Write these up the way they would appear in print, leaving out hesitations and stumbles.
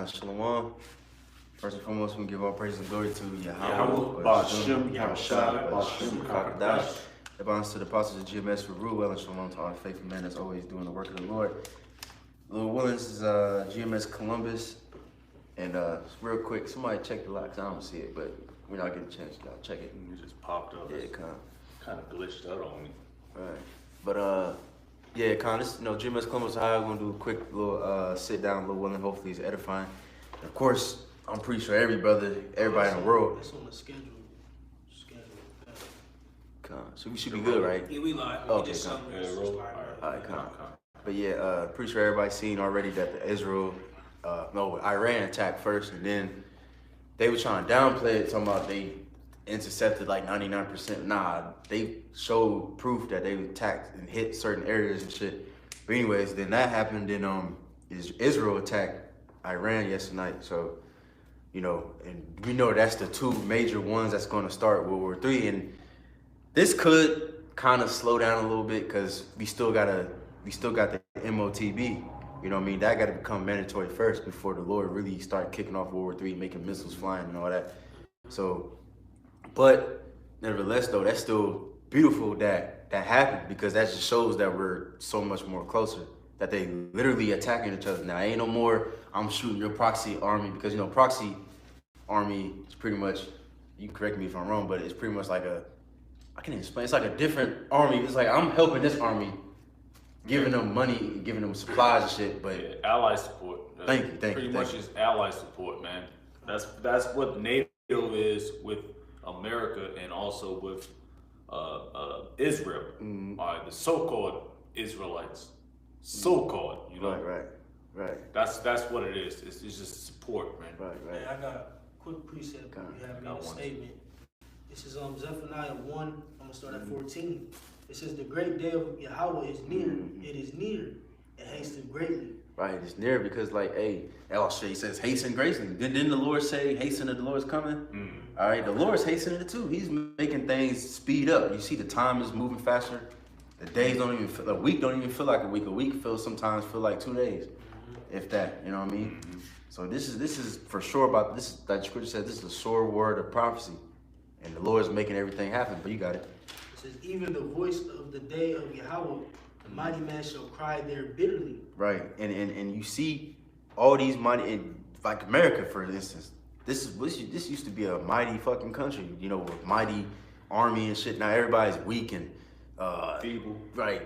Shalom. First and foremost, we give all praise and glory to Yahweh, Ba'ashem, Yahushua, Ba'ashem, Kakadash. The bonds to the apostles of GMS for Rule, and shalom to all the faithful men that's always doing the work of the Lord. Lord Willens is GMS Columbus. And real quick, somebody check the locks. I don't see it, but we're not getting a chance. Y'all check it. It just popped up. Yeah, kind of glitched out on me. Right. But yeah, this GMS Columbus Ohio. We're gonna do a quick little sit down, Lord Willing. Hopefully it's edifying. And of course, I'm pretty sure everybody in the world. It's on the schedule. So we should be good, right? Yeah, we live. Okay, All right, But yeah, pretty sure everybody's seen already that the Iran attacked first, and then they were trying to downplay it, talking about they intercepted like 99%. Nah, they showed proof that they attacked and hit certain areas and shit. But anyways, then that happened. Then Israel attacked Iran yesterday night. So and we know that's the two major ones that's going to start World War III. And this could kind of slow down a little bit because we still got the MOTB. You know what I mean? That got to become mandatory first before the Lord really start kicking off World War III, making missiles flying and all that. So, but nevertheless, though, that's still beautiful that happened, because that just shows that we're so much more closer, that they literally attacking each other now. Ain't no more, I'm shooting your proxy army, because, proxy army is pretty much, you can correct me if I'm wrong, but it's pretty much like I can't even explain. It's like a different army. It's like I'm helping this army, giving them money, giving them supplies and shit, but yeah, ally support. Thank you. Pretty much is ally support, man. That's what NATO is with America and also with Israel. All right, the so-called Israelites, so-called, Right. That's what it is. It's just support, man. Right. Hey, I got a quick precept. We have made a statement. This is Zephaniah 1. I'm gonna start at 14. It says, "The great day of Yahweh is near. It is near. It hastened greatly." Right, it's near because, he says, hasten greatly. Didn't the Lord say, hasten that the Lord's coming? All right, the Lord's hastening it too. He's making things speed up. You see the time is moving faster. The days don't even feel, a week don't even feel like a week. A week sometimes feel like 2 days, if that, you know what I mean? So this is for sure about this. That scripture says this is a sure word of prophecy. And the Lord's making everything happen, but you got it. It says, "Even the voice of the day of Yahweh, the mighty man shall cry there bitterly." Right, and you see all these mighty, like America, for instance. This used to be a mighty fucking country, with mighty army and shit. Now everybody's weak and feeble. Right,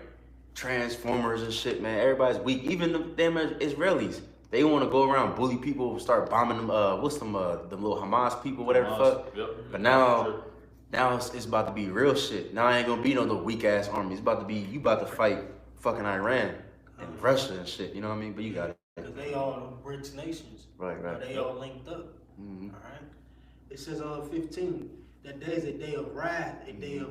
transformers and shit, man. Everybody's weak. Even the damn Israelis. They want to go around bully people, start bombing them. Them little Hamas people, whatever the fuck. Yep. But now it's about to be real shit. Now I ain't gonna be no weak ass army. It's about to be, you about to fight fucking Iran and Russia and shit. You know what I mean? But you got it. Because they all BRICS nations. Right. They all linked up. All right. It says on 15, that day is a day of wrath, a day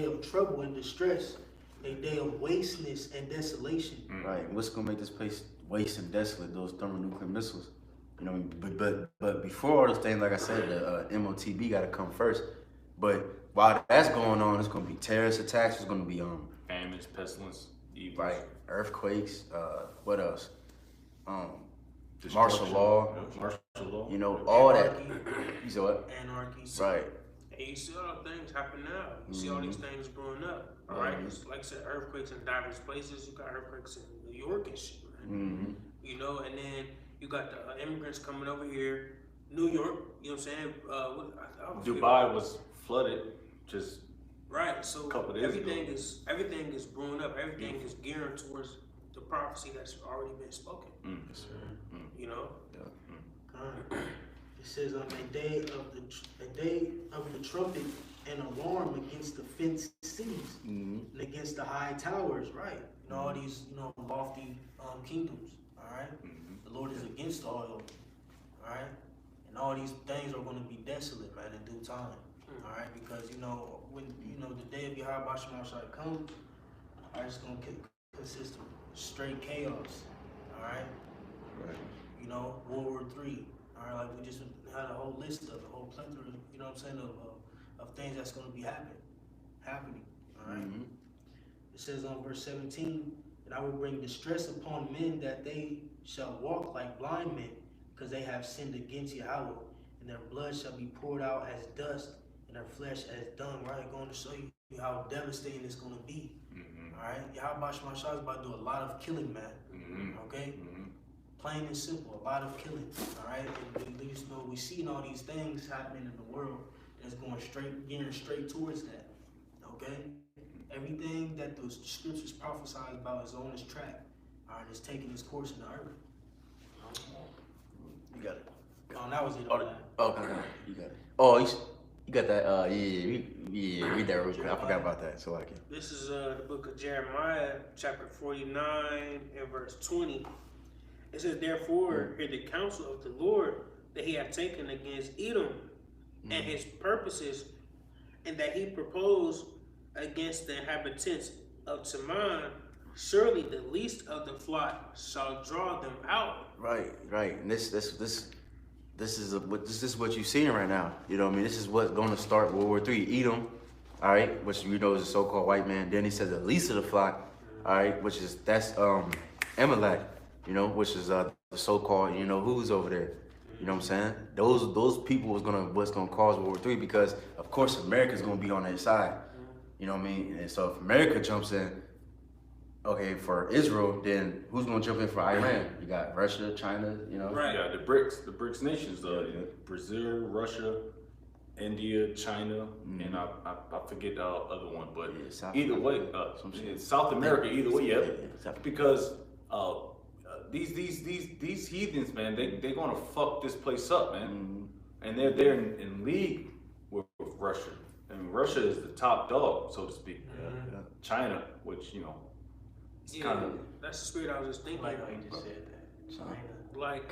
of trouble and distress, a day of wasteness and desolation. Right. What's gonna make this place waste and desolate? Those thermonuclear missiles. But before all those things, like I said, the MOTB got to come first. But while that's going on, it's gonna be terrorist attacks. It's gonna be famines, pestilence, evils. Right, earthquakes. What else? Martial law. All that. You saw what? Anarchy. Right. And you see all the things happen now. You see all these things growing up. All right. It's like I said, earthquakes in diverse places. You got earthquakes in New York and shit, man. And then you got the immigrants coming over here, New York. You know what I'm saying? Dubai was flooded just right. So a couple days everything ago. everything is growing up. Everything is gearing towards the prophecy that's already been spoken. It says on the day of the trumpet, an alarm against the fenced cities and against the high towers, right? All these lofty kingdoms. All right. The Lord is against all of them. All right. And all these things are going to be desolate, man, in due time. All right, because when the day of Yahweh Bashar comes, it's going to consist of straight chaos. All right. World War III. All right, like we just had a whole list of a whole plethora, of things that's going to be happening. All right. It says on verse 17 that I will bring distress upon men, that they shall walk like blind men, because they have sinned against Yahweh, and their blood shall be poured out as dust, and their flesh as dung. Right, going to show you how devastating it's going to be. All right, Yahweh Shema Shah is about to do a lot of killing, man. Okay, plain and simple, a lot of killing. All right, and we just know we seeing all these things happening in the world, and it's going gearing straight towards that. Okay, everything that the scriptures prophesy about is on its track. All right, it's taking its course in the earth. You got it. Oh, that was it. Okay, you got it. Oh, you got that. Read that real quick. I forgot about that. So like it. This is the book of Jeremiah, chapter 49 and verse 20. It says, "Therefore, hear the counsel of the Lord that he hath taken against Edom, and his purposes, and that he proposed against the inhabitants of Teman. Surely the least of the flock shall draw them out." Right. And this is what you're seeing right now. You know what I mean? This is what's going to start World War III. Edom, all right, which you know is a so-called white man. Then he says the least of the flock, all right, that's Amalek, you know, which is the so-called, you know, who's over there. You know what I'm saying? Those people what's gonna cause World War III, because of course America's gonna be on their side. You know what I mean? And so if America jumps in, okay, for Israel, then who's gonna jump in for Iran? You got Russia, China, you know. Right. Yeah, the BRICS nations, Brazil, Russia, India, China, and I forget the other one, but either way, South America, either way, yeah. Because these heathens, man, they gonna fuck this place up, man, and they're in league with Russia. I mean, Russia is the top dog, so to speak. China, which you know. That's the spirit I was just thinking. Like how you just said that. China. Like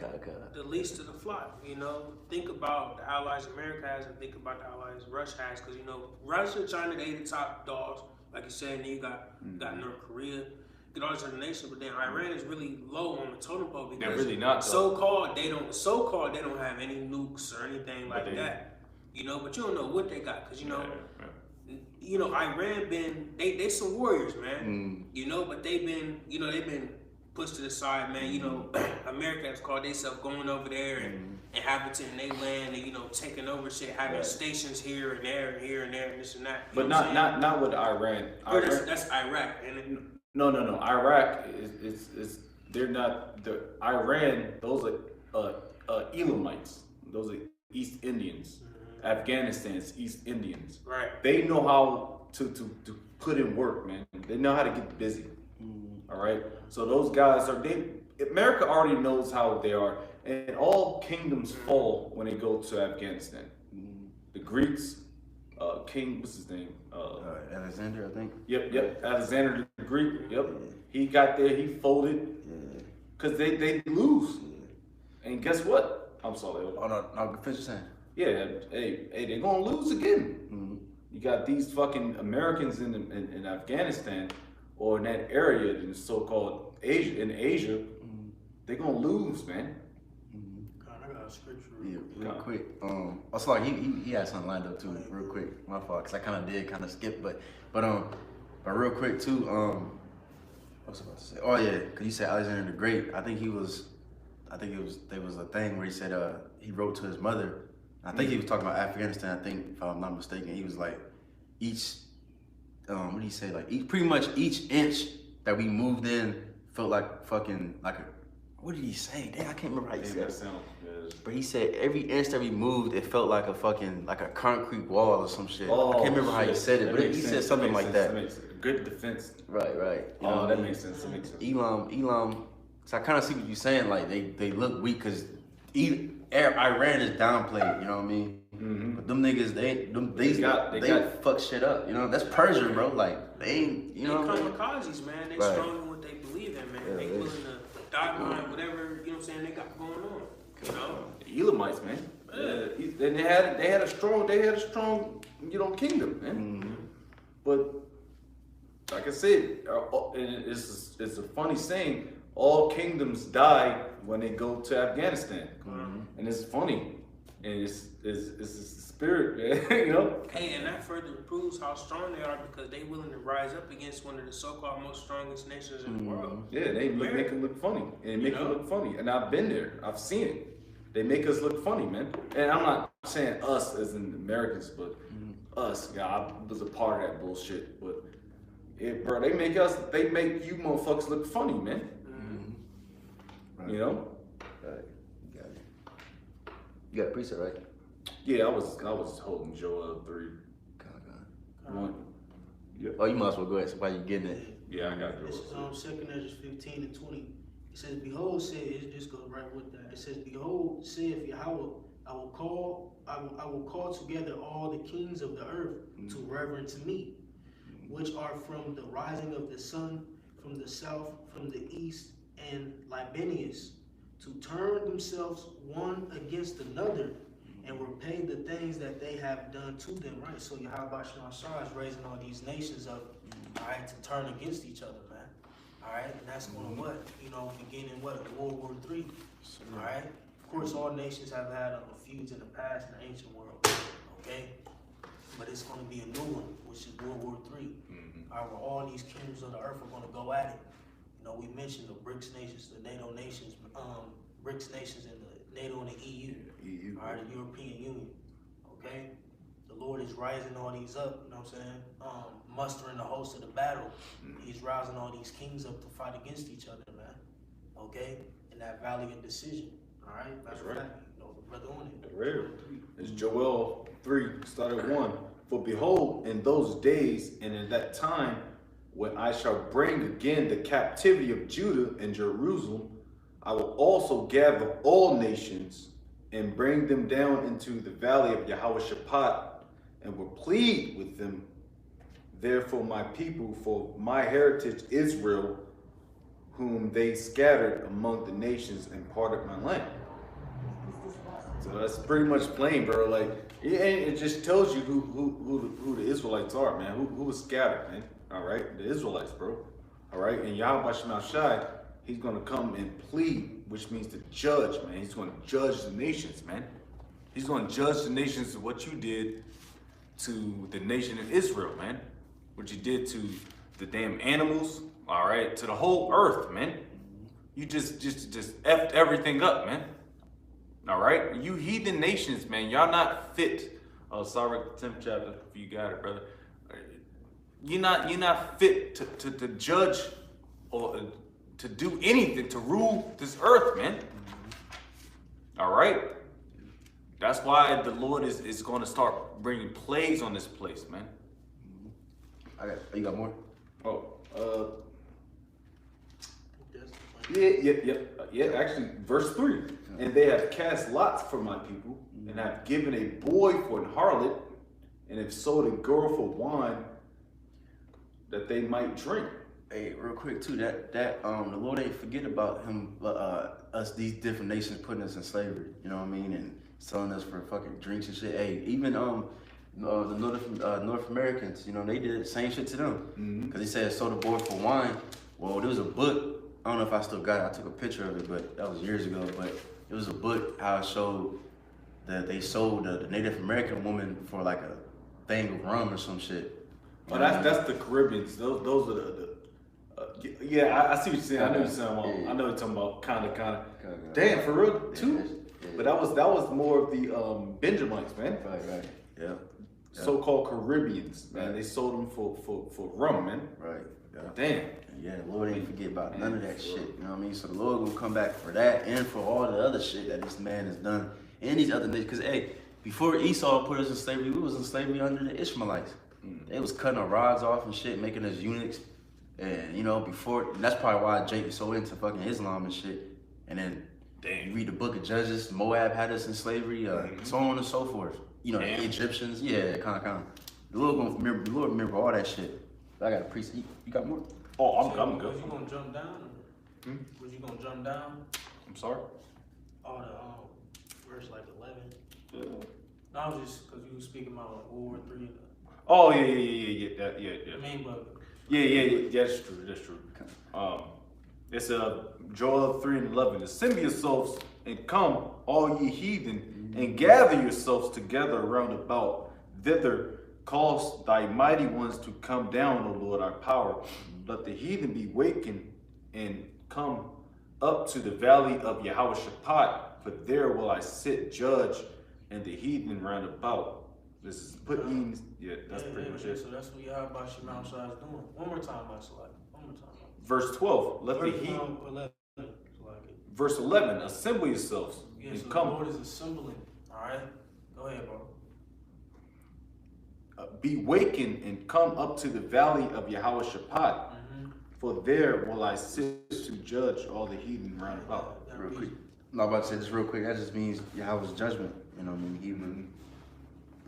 the least of the flock, you know. Think about the allies America has, and think about the allies Russia has, because you know Russia, China, they the top dogs, like you said. And then you got North Korea, get all these other nations, but then Iran is really low on the totem pole because they're really not so-called they don't have any nukes or anything like that, you know. But you don't know what they got, because you know. You know, Iran they some warriors, man. You know, but they've been pushed to the side, man. You know, America has called themselves going over there and inhabiting their land and, you know, taking over shit, having stations here and there and here and there and this and that. But not with Iran. That's Iraq. And no. Iraq is they're not the Iran. Those are Elamites. Those are East Indians. Afghanistan's East Indians. Right. They know how to put in work, man. They know how to get busy. All right. So those guys America already knows how they are, and all kingdoms fall when they go to Afghanistan. The Greeks, King, what's his name? Alexander, I think. Yep. Alexander the Greek. Yep. He got there. He folded. Because they lose. And guess what? I'm sorry. Oh no, finish saying. Yeah, hey, they're gonna lose again. You got these fucking Americans in Afghanistan or in that area in so-called Asia. They're gonna lose, man. God, I got a scripture. Real quick. Also, like he had something lined up too, real quick. My fault, cause I kind of skipped, but real quick too. What was I about to say? Oh yeah, cause you said Alexander the Great. I think there was a thing where he said he wrote to his mother. I think he was talking about Afghanistan. I think, if I'm not mistaken, he was like, what did he say? Like, pretty much each inch that we moved in felt like fucking what did he say? Damn, I can't remember how he said it. But he said every inch that we moved, it felt like a concrete wall or some shit. I can't remember how he said it, but he said something like that. Good defense. Right. You know, that makes sense. That makes sense. Elam. So I kind of see what you're saying. Like they look weak because Iran is downplayed, you know what I mean? But them niggas, they fuck shit up, you know? That's Persia, bro. Like, they ain't, you know? They kamikazes, man. They strong in what they believe in, man. They willing to dog line whatever, you know what I'm saying, they got going on, you know? The Elamites, man. Then they had a strong, you know, kingdom, man. But, like I said, it's a funny saying, all kingdoms die when they go to Afghanistan, and it's funny, and it's the spirit, man. You know. Hey, and that further proves how strong they are because they willing to rise up against one of the so-called most strongest nations in the world. Yeah, they make it look funny, and make it look funny. And I've been there, I've seen it. They make us look funny, man. And I'm not saying us as in Americans, but us. Yeah, I was a part of that bullshit. But bro, they make you motherfuckers look funny, man. Right. You know? Right. You got it. You got a preset, right? Yeah, I was holding Joel 3. One. Yeah. Oh, you might as well go ahead. So while you getting it. Yeah, I got This Joel. is 2 Ezra 15 and 20. It says, behold, it just goes right with that. It says, behold, saith Yahweh, I will call together all the kings of the earth to reverence me, which are from the rising of the sun, from the south, from the east, and Libanians, to turn themselves one against another and repay the things that they have done to them, right? So Yahweh Shah is raising all these nations up, all right, to turn against each other, man. All right, and that's going to what? You know, beginning what? World War III, all right? Of course, all nations have had feuds in the past in the ancient world, okay? But it's going to be a new one, which is World War III, all right, where all these kingdoms of the earth are going to go at it. You know, we mentioned the BRICS nations, the NATO nations, BRICS nations and the NATO and the EU, all right, the European Union, okay? The Lord is rising all these up, you know what I'm saying? Mustering the host of the battle. He's rousing all these kings up to fight against each other, man, okay? In that valley of decision, all right? That's right. You know, the brother on it. Real. It's Joel 3, started 1. For behold, in those days and in that time, when I shall bring again the captivity of Judah and Jerusalem, I will also gather all nations and bring them down into the valley of Yahweh Shaphat, and will plead with them. Therefore, my people, for my heritage Israel, whom they scattered among the nations and parted my land. So that's pretty much plain, bro. Like it just tells you who the Israelites are, man. Who was scattered, man. All right, the Israelites, bro. All right, and Yahweh Shai, he's gonna come and plead, which means to judge, man. He's gonna judge the nations, man. He's gonna judge the nations of what you did to the nation of Israel, man. What you did to the damn animals, all right, to the whole earth, man. You just effed everything up, man. All right, you heathen nations, man. Y'all not fit. Oh, sorry, 10th chapter. If you got it, brother. You're not fit to judge or to do anything to rule this earth, man. All right. That's why the Lord is going to start bringing plagues on this place, man. You got more? Oh, yeah. Actually, verse 3. And they have cast lots for my people, and have given a boy for an harlot, and have sold a girl for wine, that they might drink. Hey, real quick too, that the Lord ain't forget about him, us, these different nations putting us in slavery. You know what I mean, and selling us for fucking drinks and shit. Hey, even the North Americans, you know, they did the same shit to them. Because he said sold a boy for wine. Well, there was a book. I don't know if I still got it. I took a picture of it, but that was years ago. But it was a book how it showed that they sold the Native American woman for like a thing of rum or some shit. Oh, that's the Caribbeans. Those are the yeah. I see what you're saying. I know what you're talking about. I know what you're talking about. Kind of. Damn, for real too. Yeah. But that was more of the Benjamites, man. Right. Yeah. So-called Caribbeans, man. They sold them for rum, man. Right. Yeah. Damn. Yeah, the Lord ain't forget about none of that shit. You know what I mean? So the Lord will come back for that and for all the other shit that this man has done and these other nations. Because, hey, before Esau put us in slavery, we was in slavery under the Ishmaelites. They was cutting our rods off and shit, making us eunuchs. And, you know, and that's probably why Jake is so into fucking Islam and shit. And then you read the book of Judges, Moab had us in slavery, so on and so forth. You know, the Egyptians, kind of. The Lord remember all that shit. I got a priest. You got more? Oh, I'm good. Was you gonna jump down? Was you gonna jump down? I'm sorry? Oh, the verse like 11. Yeah. No, I was just because you were speaking about like World War III. Oh yeah. I mean, but yeah. That's true. It's Joel 3:11. Assemble yourselves and come, all ye heathen, and gather yourselves together round about thither. Cause thy mighty ones to come down, O Lord, our power. Let the heathen be wakened and come up to the valley of Yehoshaphat, for there will I sit judge and the heathen round about. This is that's pretty much it. So that's what Yahweh Shema is doing. One more time, I select. One more time. Verse 12, let the heathen. 11. Verse 11, assemble yourselves and so come. the Lord is assembling. All right, go ahead, bro. Be wakened and come up to the valley of Yehoshaphat, for there will I sit to judge all the heathen round about. Real quick. I'm about to say this real quick. That just means Yahweh's judgment. You know what I mean?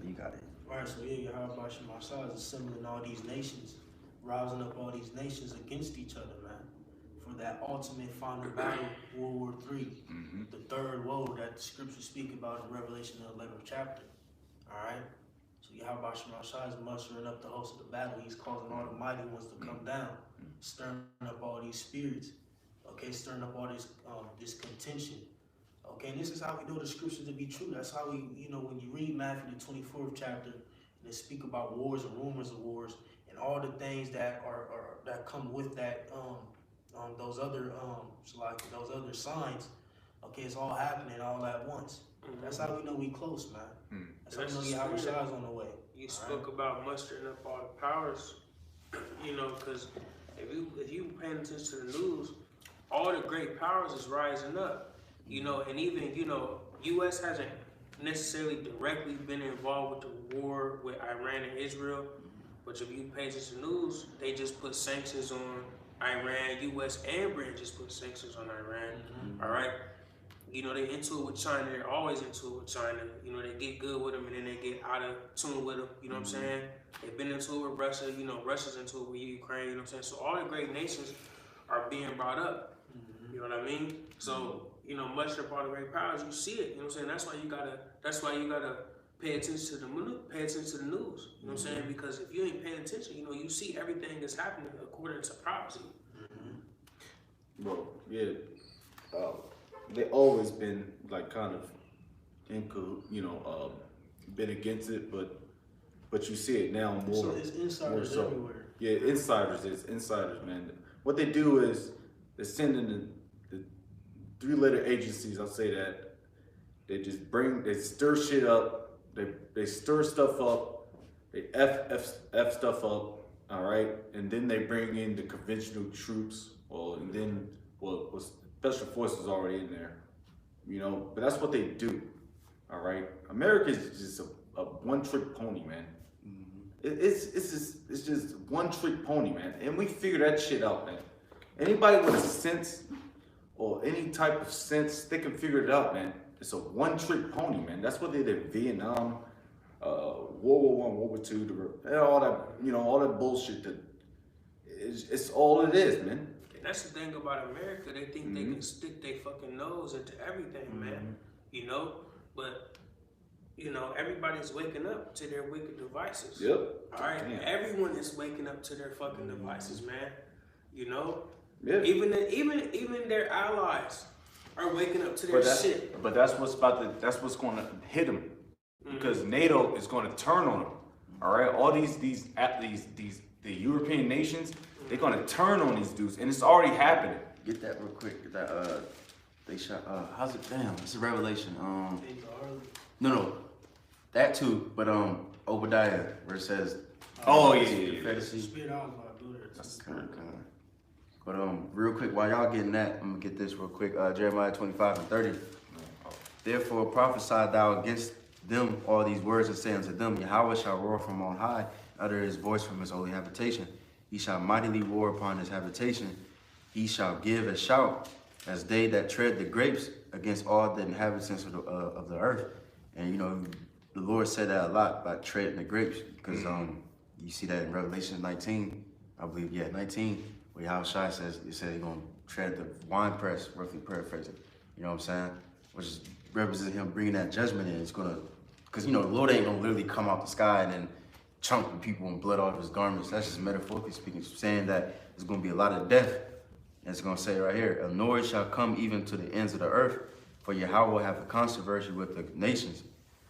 You got it. Right, so yeah, Yahweh Shema is assembling all these nations, rousing up all these nations against each other, man, for that ultimate final battle, World War III, the third woe that the scriptures speak about in Revelation the 11th chapter. All right. So Yahweh Shema is mustering up the host of the battle. He's causing all the mighty ones to come down, stirring up all these spirits. Okay, stirring up all this contention. Okay, and this is how we know the scriptures to be true. That's how we, when you read Matthew the 24th chapter, and they speak about wars and rumors of wars and all the things that that come with that, those other signs. Okay, it's all happening all at once. That's how we know we close, man. That's how we know Yahweh Shai is on the way. You spoke about mustering up all the powers, because if you paying attention to the news, all the great powers is rising up, and even, U.S. hasn't necessarily directly been involved with the war with Iran and Israel, but if you pay attention to the news, they just put sanctions on Iran. U.S. and Britain just put sanctions on Iran, all right? They into it with China. They're always into it with China. They get good with them and then they get out of tune with them. You know what I'm saying? They've been into it with Russia. Russia's into it with Ukraine. You know what I'm saying? So all the great nations are being brought up. You know what I mean? So, much of all the great powers, you see it. You know what I'm saying? That's why you gotta pay attention to the news. You know what I'm saying? Because if you ain't paying attention, you see everything that's happening according to prophecy. Bro, yeah. They always been like kind of been against it, but you see it now more. So it's insiders more so. everywhere. Yeah, insiders, man. What they do is they send in the three-letter agencies. I'll say that they stir shit up. They stir stuff up. They f stuff up. All right, and then they bring in the conventional troops, special forces already in there, but that's what they do. All right, America is just a one-trick pony, man. It's just one-trick pony, man, and we figure that shit out, man. Anybody with a sense or any type of sense, they can figure it out, man. It's a one-trick pony, man. That's what they did in Vietnam, World War I, World War II, all that, all that bullshit. It's all it is, man. And that's the thing about America. They think they can stick their fucking nose into everything, man. But everybody's waking up to their wicked devices. Yep. All right. Damn. Everyone is waking up to their fucking devices, man. Yeah. Even their allies are waking up to their shit. But that's what's going to hit them, because NATO is going to turn on them. All right. All the European nations, they're going to turn on these dudes, and it's already happening. Get that real quick. That they shot. How's it? Damn, it's a revelation. No, that too. But Obadiah, where it says. Oh yeah. Spirit I was about to do that. That's kind. But real quick, while y'all getting that, I'm gonna get this real quick. Jeremiah 25:30. Therefore prophesy thou against them all these words, and say unto them, Yahweh shall roar from on high, utter his voice from his holy habitation. He shall mightily roar upon his habitation. He shall give a shout as they that tread the grapes against all the inhabitants of the earth. And the Lord said that a lot about treading the grapes, because you see that in Revelation 19, I believe, 19, where Yahushua says he's gonna tread the winepress, roughly paraphrasing. You know what I'm saying? Which is represents him bringing that judgment in. It's gonna, because the Lord ain't gonna literally come out the sky and then chunk the people and blood off his garments. That's just metaphorically speaking, saying that there's going to be a lot of death. And it's going to say right here, a noise shall come even to the ends of the earth, for Yahweh will have a controversy with the nations.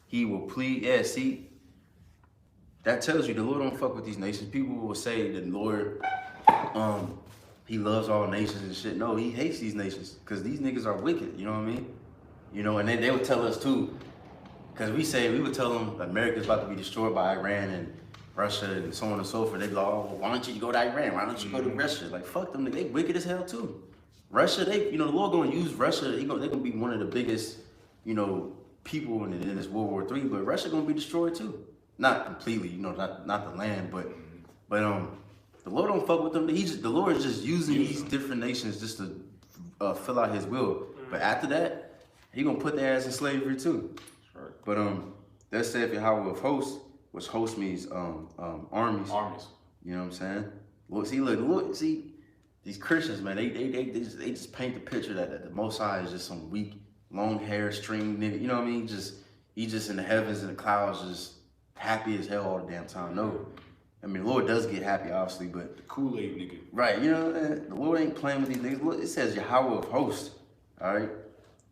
He will plead. Yeah, see, that tells you the Lord don't fuck with these nations. People will say the Lord he loves all nations and shit. No, he hates these nations because these niggas are wicked. You know what I mean? You know, and they would tell us too, because we would tell them America's about to be destroyed by Iran and Russia and so on and so forth. They'd be like, oh, why don't you go to Iran? Why don't you go to Russia? Like, fuck them. They wicked as hell too. Russia, the Lord gonna use Russia. They're gonna be one of the biggest, people in this World War III. But Russia gonna be destroyed too. Not completely, not the land, but the Lord don't fuck with them. The Lord is just using these different nations just to fill out His will. But after that, He gonna put their ass in slavery too. Right. But that said, Yahweh of hosts, which host means armies. Armies. You know what I'm saying? Look, see, these Christians, man, they just paint the picture that the Most High is just some weak, long hair, string nigga. You know what I mean? He's just in the heavens and the clouds, just happy as hell all the damn time. No. I mean, the Lord does get happy, obviously, but The Kool-Aid nigga. right, the Lord ain't playing with these niggas. Look, it says Yahweh of hosts, all right?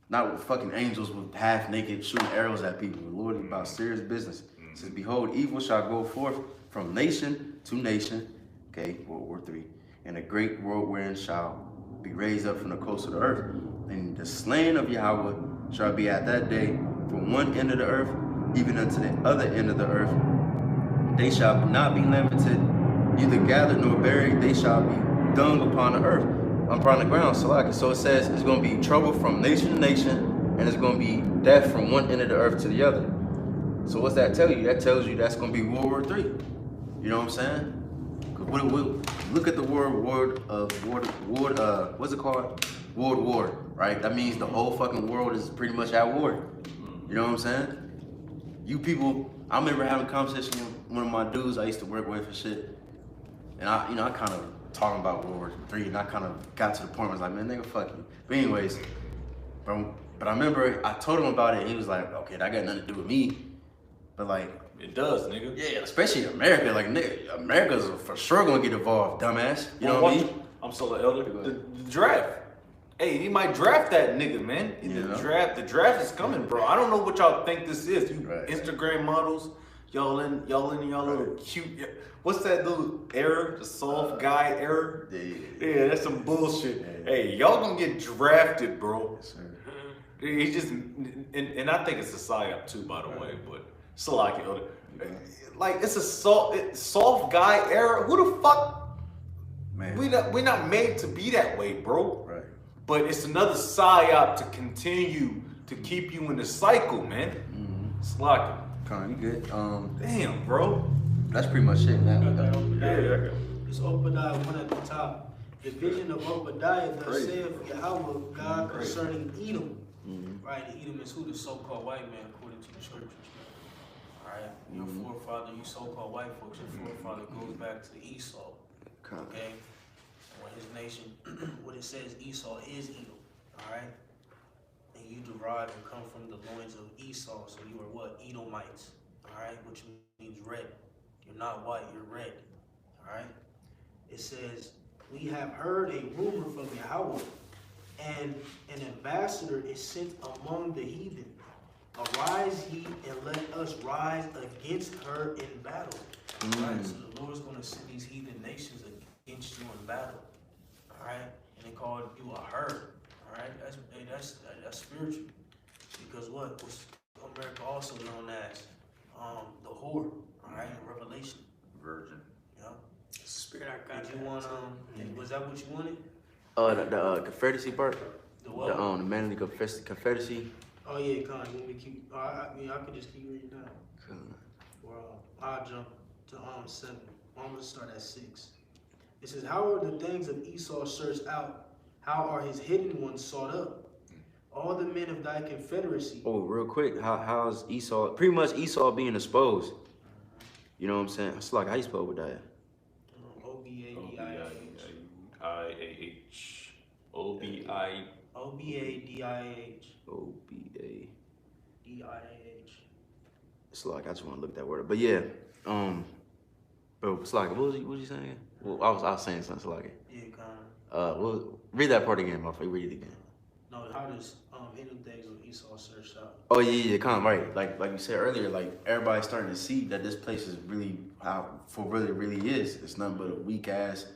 Not with fucking angels with half naked shooting arrows at people. The Lord is about serious business. It says, behold, evil shall go forth from nation to nation, okay, World War III, and a great whirlwind shall be raised up from the coast of the earth. And the slain of Yahweh shall be at that day from one end of the earth even unto the other end of the earth. They shall not be limited, neither gathered nor buried. They shall be dung upon the earth, upon the ground. So it says it's going to be trouble from nation to nation, and it's going to be death from one end of the earth to the other. So what's that tell you? That tells you that's going to be World War III. You know what I'm saying? Look at the word what's it called? World War, right? That means the whole fucking world is pretty much at war. You know what I'm saying? You people, I remember having a conversation with one of my dudes I used to work with and shit. And I kind of talking about World War III, and I kind of got to the point where I was like, man, nigga, fuck you. But anyways, but I remember I told him about it, and he was like, okay, that got nothing to do with me. But like, It does, nigga. yeah, especially America. Like, nigga, America's for sure gonna get involved, dumbass. You know what I mean? I'm still an elder. The draft. Hey, he might draft that nigga, man. The draft is coming, bro. I don't know what y'all think this is. You Right. Instagram models, y'all in y'all little cute. What's that little error? The soft guy error? Yeah, that's some bullshit. Yeah. Hey, y'all gonna get drafted, bro. Yes, sir. He just, and I think it's a psyop too, by the way, but it's like elder. Like it's a soft guy error. Who the fuck? Man. We're not made to be that way, bro. Right. But it's another psyop to continue to keep you in the cycle, man. It's like, Con, you good? damn, bro. That's pretty much it, man. Yeah. It's Obadiah 1 at the top. The vision of Obadiah thus Crazy. saith Yahweh God Crazy. concerning Edom. Mm-hmm. Right, and Edom is who? The so-called white man according to the scriptures. Alright, your forefather, you so-called white folks, your forefather goes back to Esau. Con. Okay? When his nation, what it says Esau is Edom. Alright? And you derive and come from the loins of Esau, so you are what? Edomites. Alright? Which means red. You're not white, you're red. Alright? It says, we have heard a rumor from Yahweh, and an ambassador is sent among the heathen. Arise ye and let us rise against her in battle. Alright, so the Lord's going to send these heathen nations against you in battle. Alright, and they call you a her. Alright, that's spiritual. Because what? What's America also known as the whore. Alright, in Revelation. Virgin. Yeah. Spirit, I got Did you want was that what you wanted? The Confederacy part? The what? The manly Confederacy. Oh yeah, Con, you want me to keep? I could just keep reading now. Well, I'll jump to 7. I'm gonna start at 6. It says, "How are the things of Esau searched out? How are his hidden ones sought up? All the men of thy confederacy." Oh, real quick, how's Esau? Pretty much Esau being exposed. You know what I'm saying? It's like, how you spell with that? O-B-A-D-I-A-H. O-B-I. O-B-A-D-I-A-H. O-B-A. It's like, I just want to look that word up. But yeah, bro, it's like, what was you saying again? Well, I was saying something like it. Yeah, Con. Read that part again, motherfucker. Read it again. No, how does hidden things of Esau searched out? Oh yeah, kind of right. Like you said earlier, like everybody's starting to see that this place is really how for really really is. It's nothing but a weak ass,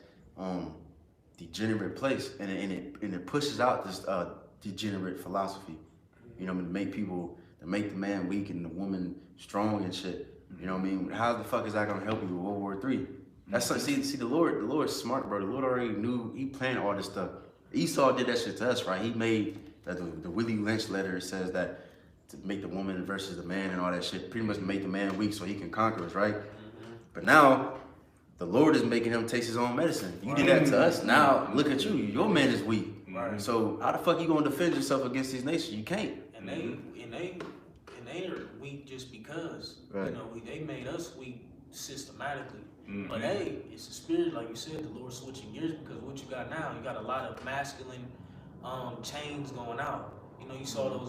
degenerate place, and it pushes out this degenerate philosophy. You know what I mean? To make people, to make the man weak and the woman strong and shit. You know what I mean? How the fuck is that gonna help you with World War III? That's see the Lord's smart, bro. The Lord already knew. He planned all this stuff. Esau did that shit to us, right? He made the Willie Lynch letter. It says that to make the woman versus the man and all that shit. Pretty much make the man weak so he can conquer us, right? But now the Lord is making him taste his own medicine. You did that to us. Now look at you. Your man is weak. Right. So how the fuck you gonna defend yourself against these nations? You can't. And they are weak just because they made us weak systematically. But hey, it's a spirit, like you said, the Lord switching gears, because what you got now, you got a lot of masculine chains going out. You know, you saw those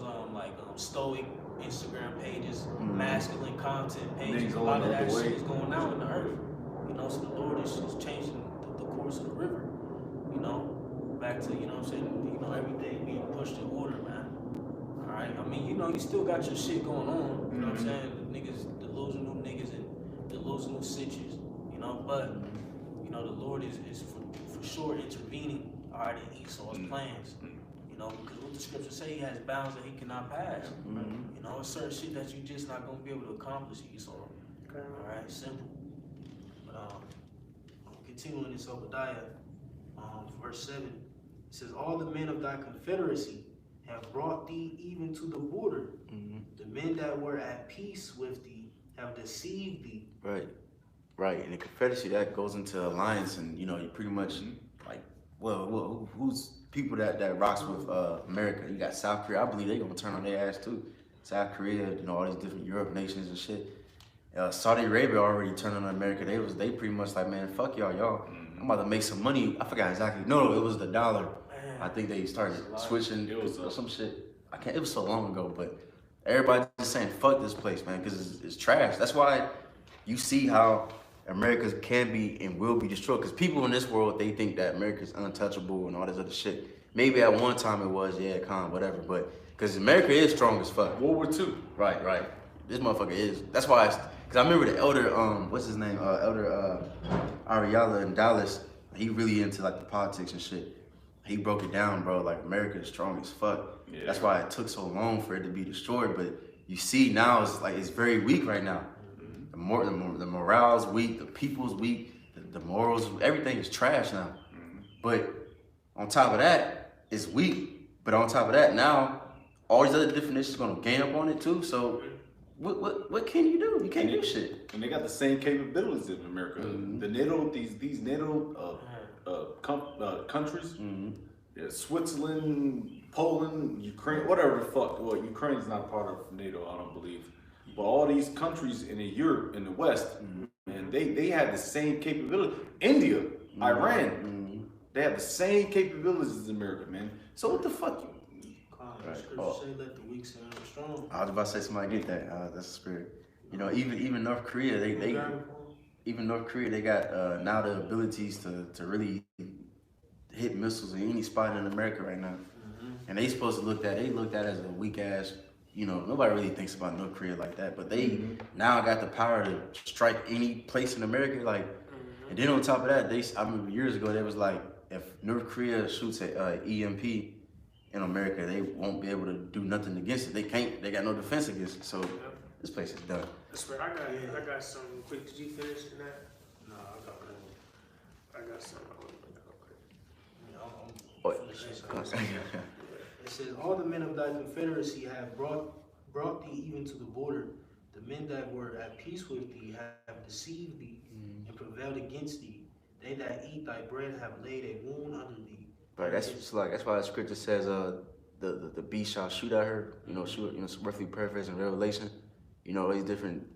stoic Instagram pages, masculine content pages. A lot of that shit is going out in the earth. You know, so the Lord is just changing the course of the river. You know, back to, you know what I'm saying, you know, everything being pushed in order, man. All right, I mean, you know, you still got your shit going on. You know what I'm saying? The niggas, the delusional niggas and the delusional sitches. You know, but you know, the Lord is for sure intervening, all right, in Esau's plans. You know, because what the scriptures say, he has bounds that he cannot pass. You know, it's certain shit that you just not gonna be able to accomplish, Esau. All right, simple. But continuing in Obadiah, verse 7, it says, "All the men of thy confederacy have brought thee even to the border. The men that were at peace with thee have deceived thee." Right, and the Confederacy, that goes into alliance, and you know, you pretty much like, well, who's people that rocks with America? You got South Korea. I believe they're gonna turn on their ass too. South Korea, you know, all these different Europe nations and shit. Saudi Arabia already turned on America. They pretty much like, man, fuck y'all. I'm about to make some money. I forgot exactly. No, it was the dollar. I think they started switching. It was some shit. It was so long ago, but everybody's just saying fuck this place, man, because it's trash. That's why you see how America can be and will be destroyed, because people in this world, they think that America's untouchable and all this other shit. Maybe at one time it was, whatever, but because America is strong as fuck. World War II. Right. This motherfucker is. That's why, because I remember the elder, what's his name? Elder Ariella in Dallas. He really into like the politics and shit. He broke it down, bro. Like, America is strong as fuck. Yeah. That's why it took so long for it to be destroyed. But you see now, it's very weak right now. The morale's weak, the people's weak, the morals, everything is trash now. But on top of that, it's weak. But on top of that, now all these other definitions are gonna gain up on it too. So what can you do? You can't do shit. And they got the same capabilities in America. The NATO, these NATO countries, Switzerland, Poland, Ukraine, whatever the fuck. Well, Ukraine's not part of NATO, I don't believe. But all these countries in Europe, in the West, and they had the same capability. India, Iran, they have the same capabilities as America, man. So what the fuck? Say let the weak say I'm strong. I was about to say somebody get that. That's the spirit. You know, even North Korea, they got now the abilities to really hit missiles in any spot in America right now. And they supposed to looked at as a weak ass. You know, nobody really thinks about North Korea like that, but they now got the power to strike any place in America. Like, and then on top of that, I remember years ago, they was like, if North Korea shoots an EMP in America, they won't be able to do nothing against it. They can't. They got no defense against it. So this place is done. I got something quick. Did you finish in that? No, I got something I want to bring up. It says, "All the men of thy confederacy have brought thee even to the border. The men that were at peace with thee have deceived thee and prevailed against thee. They that eat thy bread have laid a wound under thee." Right. That's why the scripture says, the beast shall shoot at her. You know, roughly paraphrasing Revelation. You know, these different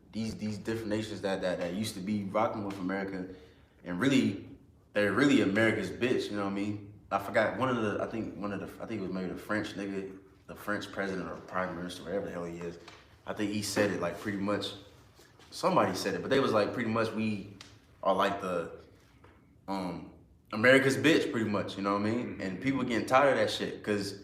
nations that used to be rocking with America, and really, they're really America's bitch. You know what I mean? I forgot I think it was maybe the French nigga, the French president or prime minister, whatever the hell he is. I think he said it like pretty much, somebody said it, but they was like pretty much we are like the America's bitch pretty much, you know what I mean? And people getting tired of that shit because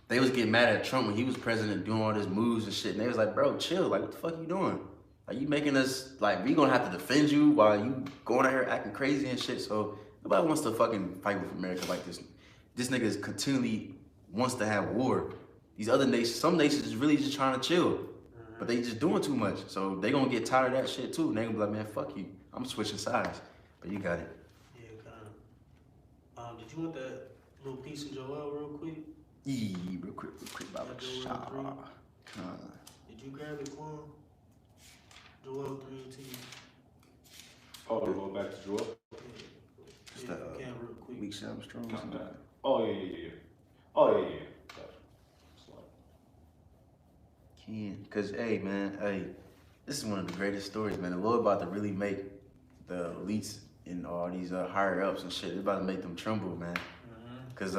they was getting mad at Trump when he was president doing all these moves and shit. And they was like, bro, chill, like what the fuck you doing? Like you making us, like we gonna have to defend you while you going out here acting crazy and shit. So Nobody wants to fucking fight with America like this. This nigga is continually wants to have war. These other nations, some nations is really just trying to chill. But they just doing too much. So they gonna get tired of that shit too. And they gonna be like, man, fuck you. I'm switching sides. But you got it. Yeah, kind of. Did you want that little piece of Joel real quick? Yeah, real quick, about That the Joel shot. 3. Did you grab it, Quan? Joel 3 and 2. Oh, we go back to Joel. Just Yeah, if you can real quick. Weak sound strong. Count that. Oh yeah. Oh yeah. Cause hey man, this is one of the greatest stories, man. The Lord about to really make the elites and all these higher ups and shit. It's about to make them tremble, man. Cause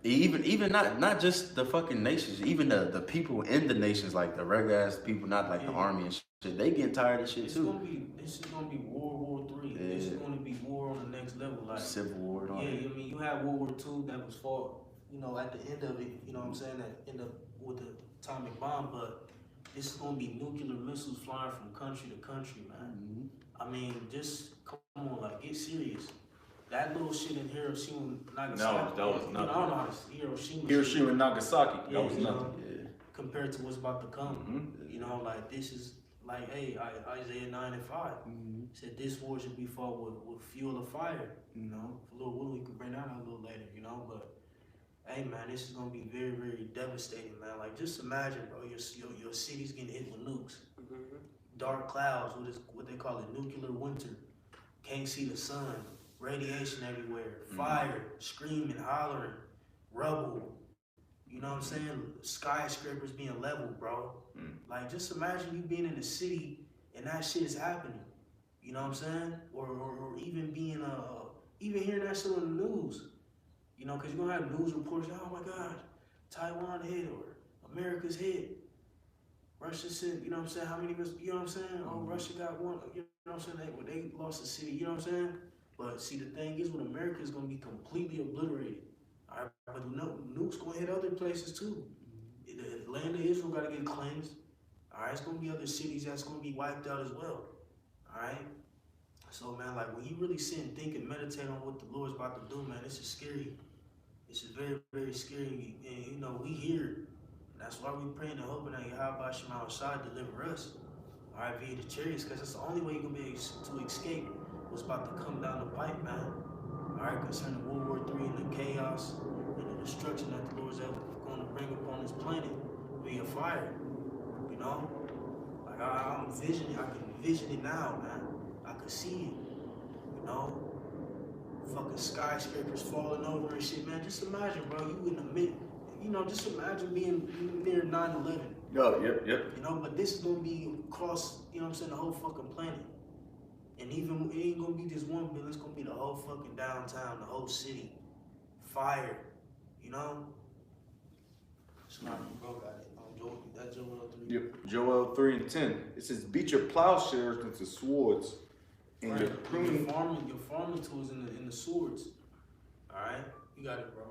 even not just the fucking nations, even the people in the nations, like the regular ass people, not like the army and shit. They getting tired of shit too. This is gonna be World War III. Yeah. This is gonna be war on the next level, like Civil War and all yeah. that. I mean, you had World War II that was fought, you know, at the end of it. You know what I'm saying? That end up with the atomic bomb, but this is gonna be nuclear missiles flying from country to country, man. I mean, just come on, like get serious. That little shit in Hiroshima, Nagasaki. that was I nothing. don't know how to Hiroshima and Nagasaki. Yeah, That was you know, nothing. compared to what's about to come. You know, like this is like, hey, Isaiah 9 and 5 said this war should be fought with fuel of fire. You know, a little wood we could bring out a little later. You know, but hey man, this is gonna be very, very devastating, man. Like just imagine, bro, your city's getting hit with nukes, dark clouds, what they call it, nuclear winter. Can't see the sun, radiation everywhere, fire, screaming, hollering, rubble. You know what I'm saying? Skyscrapers being leveled, bro. Like just imagine you being in a city and that shit is happening. You know what I'm saying? Or even being even hearing that shit on the news. You know, because you're going to have news reports, oh my God, Taiwan hit or America's hit. Russia said, you know what I'm saying, how many, you know what I'm saying? Oh, Russia got one, you know what I'm saying? They lost a city, you know what I'm saying? But see, the thing is, with America is going to be completely obliterated. All right, but nukes going to hit other places too. The land of Israel got to get cleansed. All right, it's going to be other cities that's going to be wiped out as well. All right? So, man, like when you really sit and think and meditate on what the Lord's about to do, man, this is scary. This is very, very scary. And, you know, we here. That's why we praying and hoping that Yahweh Shema Shai deliver us. All right, via the chariots, because that's the only way you're going to be able to escape what's about to come down the pipe, man. All right, concerning World War III and the chaos and the destruction that the Lord's going to bring upon this planet via fire. You know? Like, I can envision it now, man. I can see it. You know? Fucking skyscrapers falling over and shit, man. Just imagine, bro, you in the mid, you know, just imagine being near 9/11. Oh, yep. You know, but this is gonna be across, you know what I'm saying, the whole fucking planet. And even, it ain't gonna be just one building, it's gonna be the whole fucking downtown, the whole city. Fire, you know? Smart, bro, got it. That's Joel 3. Yep. Joel 3 and 10. It says, beat your plowshares into swords. And Right. your pruning Your farming tools in the swords. All right, you got it, bro.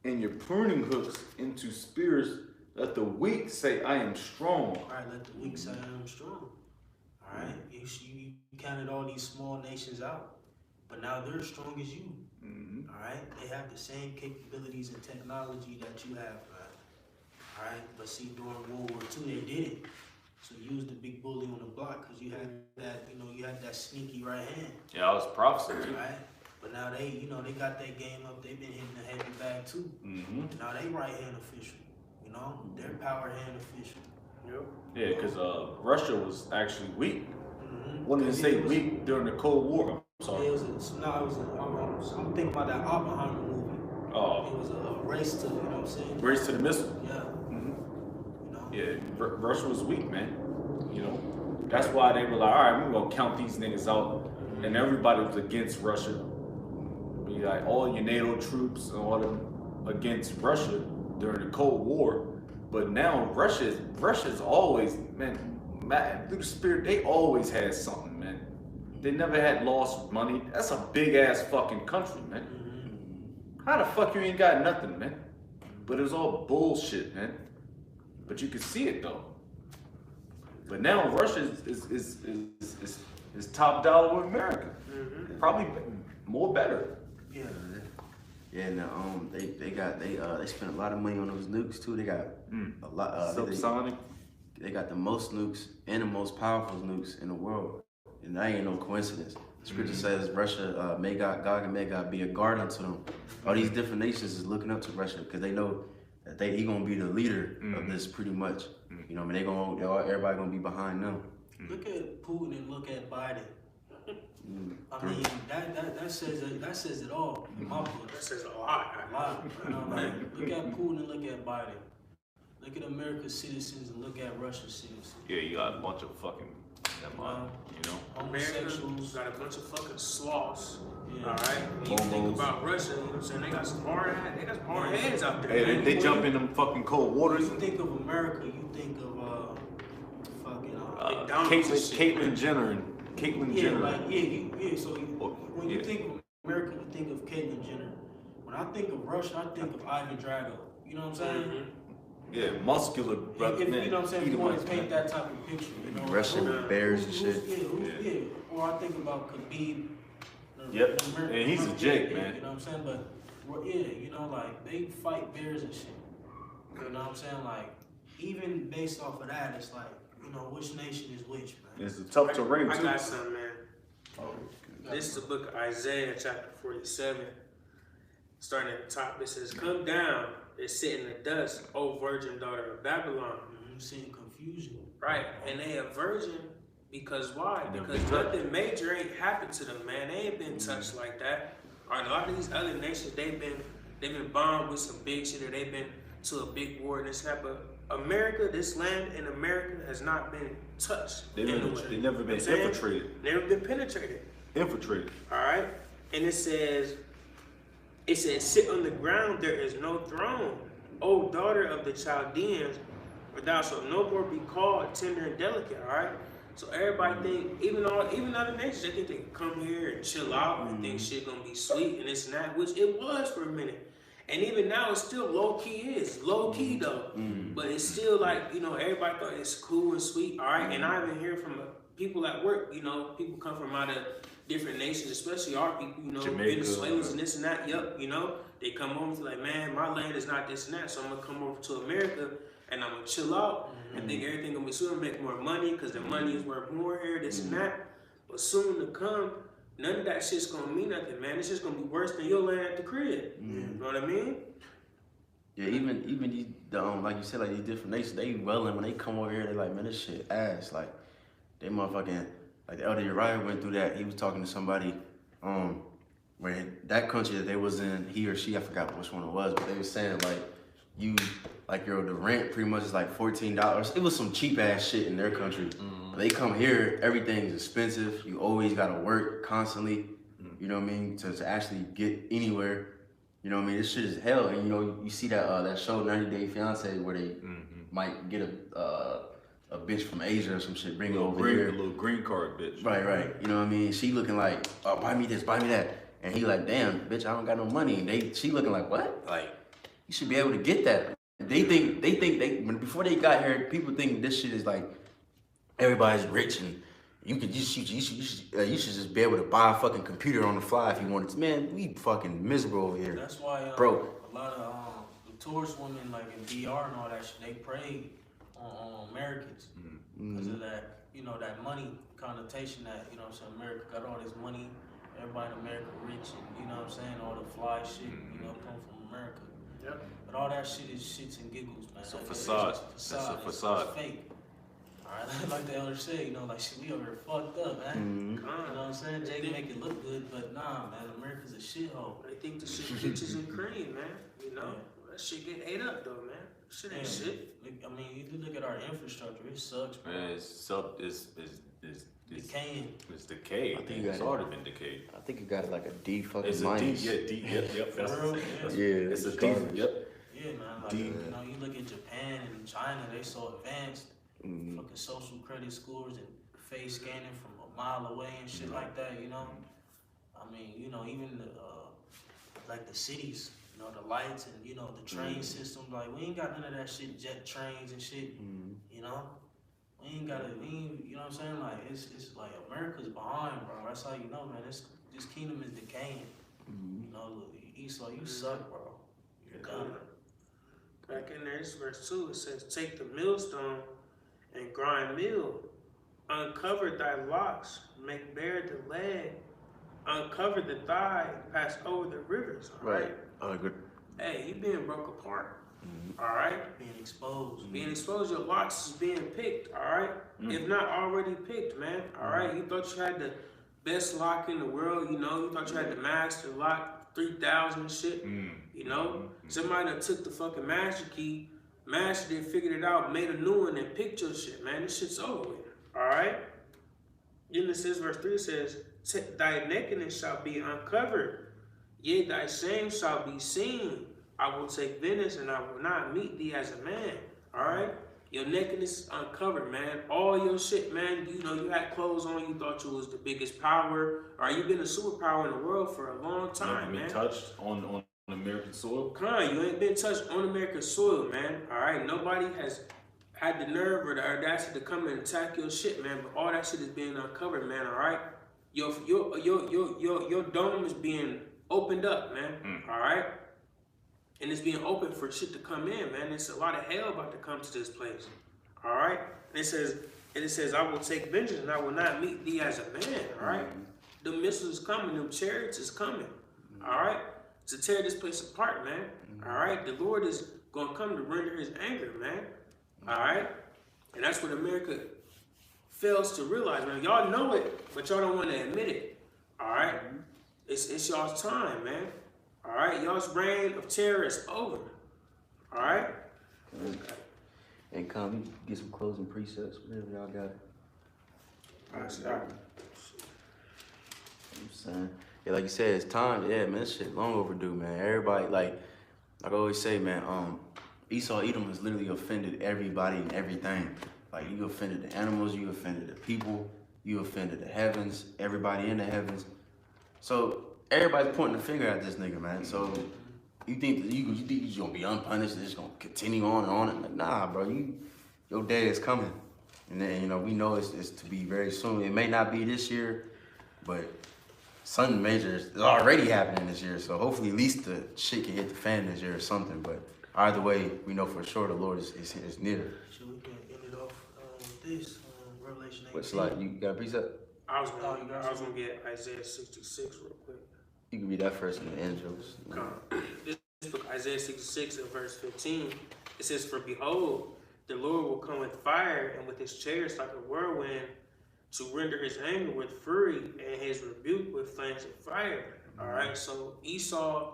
and your pruning hooks into spears. Let the weak say, I am strong. All right, let the weak say I am strong. All right, you counted all these small nations out, but now they're as strong as you. All right, they have the same capabilities and technology that you have, man. All right, but see, during World War II, they did it. So you was the big bully on the block because you had that, you know, you had that sneaky right hand. Yeah, I was prophesying. Right? But now they, you know, they got that game up. They've been hitting the heavy bag too. Now they right hand official. You know, they're power hand official. Yep. Yeah, because Russia was actually weak. When they say weak during the Cold War. I'm sorry. Yeah, I'm thinking about that Oppenheimer movie. Oh. It was a race to, you know what I'm saying? Race to the missile. Yeah. You know? Yeah, Russia was weak, man. You know, that's why they were like, all right, we're gonna count these niggas out, and everybody was against Russia. Be like all your NATO troops and all them against Russia during the Cold War. But now Russia's always, man, through the spirit, they always had something, man. They never had lost money. That's a big ass fucking country, man. How the fuck you ain't got nothing, man? But it was all bullshit, man. But you can see it though. But now Russia is top dollar with America. Probably more better. Yeah. Yeah, and they spent a lot of money on those nukes too. They got a lot. Subsonic. They got the most nukes and the most powerful nukes in the world, and that ain't no coincidence. The scripture says Russia, may Gog and Magog be a guard unto them. All these different nations is looking up to Russia because they know that he gonna be the leader of this pretty much. You know, I mean, everybody gonna be behind them. Look at Putin and look at Biden. I mean, that says it all in my book. That says a lot. You know, like, look at Putin and look at Biden. Look at America's citizens and look at Russia's citizens. Yeah, you got a bunch of fucking, you know. Homosexuals. Got a bunch of fucking sloths. Yeah. All right. And you think about Russia, you know what I'm saying? They got some hard heads out there. Hey, man. they jump in them fucking cold waters. When you think of America, you think of fucking Caitlyn Jenner and Caitlyn Jenner. So when you think of America, you think of Caitlyn Jenner. When I think of Russia, I think of Ivan Drago. You know what I'm saying? Mm-hmm. Yeah, muscular brother. If, you know what I'm saying? If you want to paint that type of picture, you know. Russian with bears and shit. Yeah. Or I think about Khabib. Yep. And he's a Jake, man. You know what I'm saying? But yeah, you know, like they fight bears and shit. You know what I'm saying? Like even based off of that, it's like, you know, which nation is which, man. It's a tough terrain I too. got something, man. This is the book of Isaiah, chapter 47. Starting at the top, it says, "Come down and sit in the dust, O virgin daughter of Babylon." I'm seeing confusion. Right, and they a virgin because why? They've Because been touched. nothing major ain't happened to them, man. They ain't been touched like that. All right, a lot of these other nations, they've been bombed with some big shit, or they've been to a big war and this type of America. This land in America has not been touched. They never been infiltrated. Never been penetrated. Infiltrated. All right, and it says, "Sit on the ground, there is no throne, O daughter of the Chaldeans, for thou shalt no more be called tender and delicate." All right, so everybody think, even other nations, they think they can come here and chill out and think shit gonna be sweet and this and that, which it was for a minute, and even now it's still low key though, but it's still like, you know, everybody thought it's cool and sweet. All right, and I even hear from people at work, you know, people come from out of different nations, especially our people, you know, Jamaica, Venezuelans and this and that. Yep, you know, they come over to like, man, my land is not this and that, so I'm gonna come over to America and I'm gonna chill out and think everything gonna be sweet, make more money because the money is worth more here, this and that. But soon to come, none of that shit's gonna mean nothing, man. It's just gonna be worse than your land at the crib. You know what I mean? Yeah, even these, like you said, like these different nations, they welling when they come over here. They like, man, this shit ass. Like they motherfucking, like the Elder Uriah went through that. He was talking to somebody, where that country that they was in, he or she, I forgot which one it was, but they was saying like the rent pretty much is like $14. It was some cheap ass shit in their country. But they come here, everything's expensive. You always gotta work constantly. You know what I mean? To actually get anywhere. You know what I mean? This shit is hell. And you know, you see that show 90 Day Fiance where they might get a bitch from Asia or some shit, bring her over here. A little green card bitch. Right. You know what I mean? She looking like, oh, buy me this, buy me that. And he like, damn, bitch, I don't got no money. And she looking like, what? Like, you should be able to get that. They think before they got here, people think this shit is like, everybody's rich and you should just be able to buy a fucking computer on the fly if you wanted to. Man, we fucking miserable over here. That's why bro, a lot of the tourist women like in DR and all that shit, they prey on Americans because of that, you know, that money connotation that, you know what I'm saying, America got all this money, everybody in America rich, and you know what I'm saying, all the fly shit, you know, come from America. Yep. But all that shit is shits and giggles, man. It's a Like, facade. It's That's a facade. It's fake. Alright, like the elder said, you know, like shit, we over here fucked up, man. You know what I'm saying? Jake make it look good, but nah, man, America's a shithole. They think the shit peaches and cream, man. You know, that shit get ate up though, man. Shit ain't shit. I mean, you look at our infrastructure, it sucks, man. Man, it's Decaying. It's decayed. I think It's already been decayed. I think you got like a D fucking It's minus. a D, yep. That's For real? Yeah, it's a D, garbage. yep. Yeah, man. Like, D. you know, you look at Japan and China, they so advanced. Fucking social credit scores and face scanning from a mile away and shit like that, you know? I mean, you know, even like the cities, you know, the lights and, you know, the train systems, like, we ain't got none of that shit, jet trains and shit, you know? We ain't, you know what I'm saying? Like, it's like America's behind, bro. That's how you know, man. this kingdom is decaying. You know, look, Esau, you suck, bro. You're done. Back in there, this verse 2, it says, take the millstone and grind meal. Uncover thy locks, make bare the leg. Uncover the thigh, pass over the rivers. All right. Good. Hey, you being broke apart. All right. Being exposed. Being exposed, your locks is being picked. All right. If not already picked, man. All right. You thought you had the best lock in the world. You know, you thought you had the master lock 3,000 and shit. You know, somebody that took the fucking master key, mastered it, figured it out, made a new one, and picked your shit, man. This shit's over with. All right. Then it says, verse 3 says, thy nakedness shall be uncovered, yea, thy shame shall be seen. I will take vengeance, and I will not meet thee as a man. All right? Your nakedness is uncovered, man. All your shit, man. You know, you had clothes on. You thought you was the biggest power. All right? You've been a superpower in the world for a long time, man. Been touched on American soil? Come on, you ain't been touched on American soil, man. All right? Nobody has had the nerve or the audacity to come and attack your shit, man. But all that shit is being uncovered, man. All right? Your dome is being opened up, man. All right? And it's being open for shit to come in, man. It's a lot of hell about to come to this place. All right? And it says, I will take vengeance and I will not meet thee as a man. All right? The missiles is coming. Them chariots is coming. All right? To tear this place apart, man. All right? The Lord is going to come to render his anger, man. All right? And that's what America fails to realize, man. Y'all know it, but y'all don't want to admit it. All right? It's y'all's time, man. All right? Y'all's reign of terror is over. All right? And come, get some closing precepts, whatever y'all got. All right, stop. I'm saying, yeah, like you said, it's time. Yeah, man, this shit long overdue, man. Everybody, like I always say, man, Esau Edom has literally offended everybody and everything. Like, you offended the animals, you offended the people, you offended the heavens, everybody in the heavens. So everybody's pointing the finger at this nigga, man. So you think that you think you're gonna be unpunished and it's gonna continue on and on? Like, nah, bro, your day is coming. And then, you know, we know it's to be very soon. It may not be this year, but something major is already happening this year. So hopefully at least the shit can hit the fan this year or something. But either way, we know for sure the Lord is near. So we can end it off with this, Revelation 18. What's like, you got a precept? I was gonna get Isaiah 66 real quick. You can read that first and the end jokes. This book, Isaiah 66 and verse 15, it says, for behold, the Lord will come with fire and with his chariots like a whirlwind to render his anger with fury and his rebuke with flames of fire. All right, so Esau,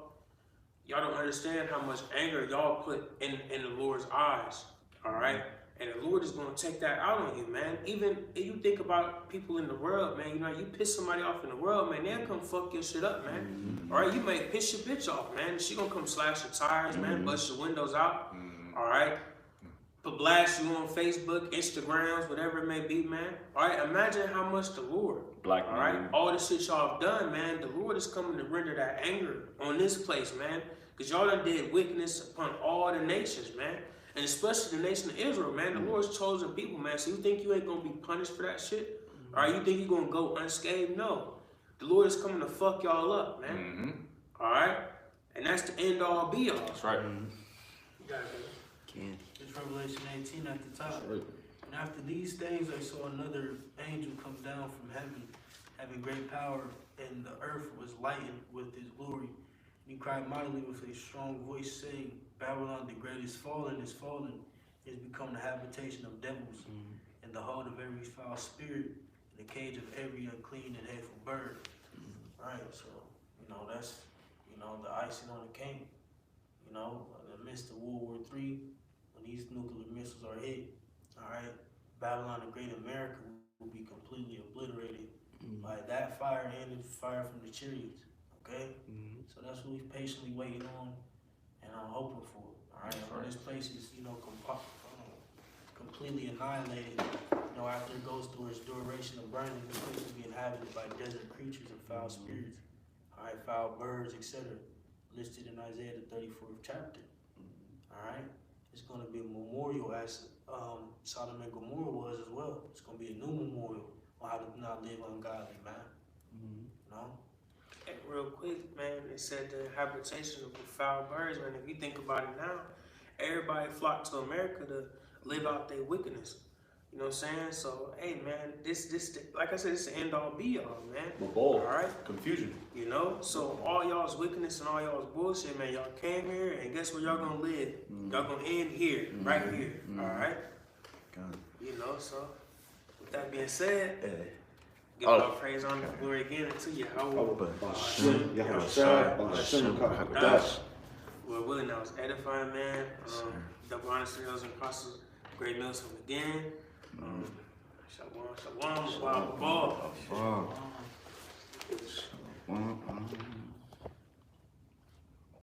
y'all don't understand how much anger y'all put in the Lord's eyes. All right, and the Lord is going to take that out on you, man. Even if you think about people in the world, man, you know, you piss somebody off in the world, man, they'll come fuck your shit up, man. All right, you may piss your bitch off, man. She gonna come slash your tires, man, bust your windows out. All right, but blast you on Facebook, Instagrams, whatever it may be, man. All right, imagine how much the Lord, all right, all the shit y'all have done, man. The Lord is coming to render that anger on this place, man, because y'all done did wickedness upon all the nations, man. And especially the nation of Israel, man. The Lord's chosen people, man. So you think you ain't going to be punished for that shit? All right, you think you're going to go unscathed? No. The Lord is coming to fuck y'all up, man. All right? And that's the end all be all. That's right. You got it, baby. It's Revelation 18 at the top. Right. And after these things, I saw another angel come down from heaven, having great power, and the earth was lightened with his glory. And he cried mightily with a strong voice, saying, Babylon the great is fallen, is become the habitation of devils, and the hold of every foul spirit, and the cage of every unclean and hateful bird. All right, so, you know, that's, you know, the icing on the cake. You know, in the midst of World War III, when these nuclear missiles are hit, all right, Babylon the great America will be completely obliterated by that fire and the fire from the chariots, okay? So that's what we're patiently waiting on. And I'm hoping for, all right? When this place is, you know, completely annihilated, you know, after it goes through its duration of burning, this place will be inhabited by desert creatures and foul spirits, all right, foul birds, etc., listed in Isaiah the 34th chapter, all right? It's going to be a memorial as Sodom and Gomorrah was as well. It's going to be a new memorial on how to not live ungodly, man, you know? Hey, real quick, man, it said the habitation of the foul birds, man. If you think about it now, everybody flocked to America to live out their wickedness. You know what I'm saying? So, hey, man, this, like I said, it's the end all be all, man. All right? confusion. You know? So, all y'all's wickedness and all y'all's bullshit, man, y'all came here, and guess where y'all gonna live? Y'all gonna end here, right here, all right? You know, so, with that being said, give all praise, honor, and glory again to Yahweh. Lord willing, that was edifying, man. Double honor to those apostles. Great meals from again. Shalom, shalom, ball. Shalom.